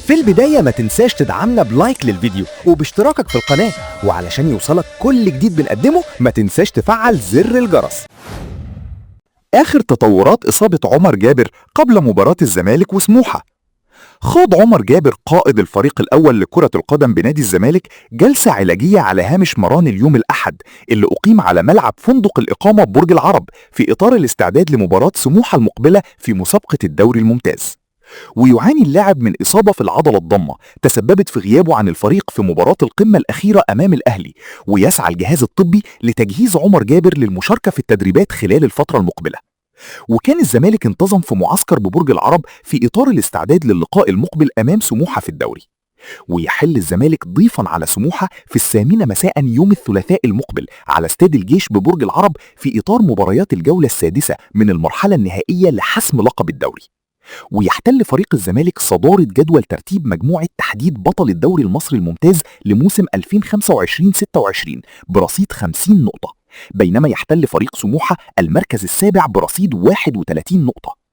في البداية ما تنساش تدعمنا بلايك للفيديو وباشتراكك في القناة، وعلشان يوصلك كل جديد بنقدمه ما تنساش تفعل زر الجرس. آخر تطورات إصابة عمر جابر قبل مباراة الزمالك وسموحة. خاض عمر جابر قائد الفريق الأول لكرة القدم بنادي الزمالك جلسة علاجية على هامش مران اليوم الأحد اللي أقيم على ملعب فندق الإقامة برج العرب في إطار الاستعداد لمباراة سموحة المقبلة في مسابقة الدوري الممتاز. ويعاني اللاعب من إصابة في العضلة الضمة تسببت في غيابه عن الفريق في مباراة القمة الأخيرة أمام الأهلي، ويسعى الجهاز الطبي لتجهيز عمر جابر للمشاركة في التدريبات خلال الفترة المقبلة. وكان الزمالك انتظم في معسكر ببرج العرب في إطار الاستعداد للقاء المقبل أمام سموحة في الدوري. ويحل الزمالك ضيفا على سموحة في 8 مساء يوم الثلاثاء المقبل على استاد الجيش ببرج العرب في إطار مباريات الجولة السادسة من المرحلة النهائية لحسم لقب الدوري. ويحتل فريق الزمالك صدارة جدول ترتيب مجموعة تحديد بطل الدوري المصري الممتاز لموسم 2025-26 برصيد 50 نقطة، بينما يحتل فريق سموحة المركز السابع برصيد 31 نقطة.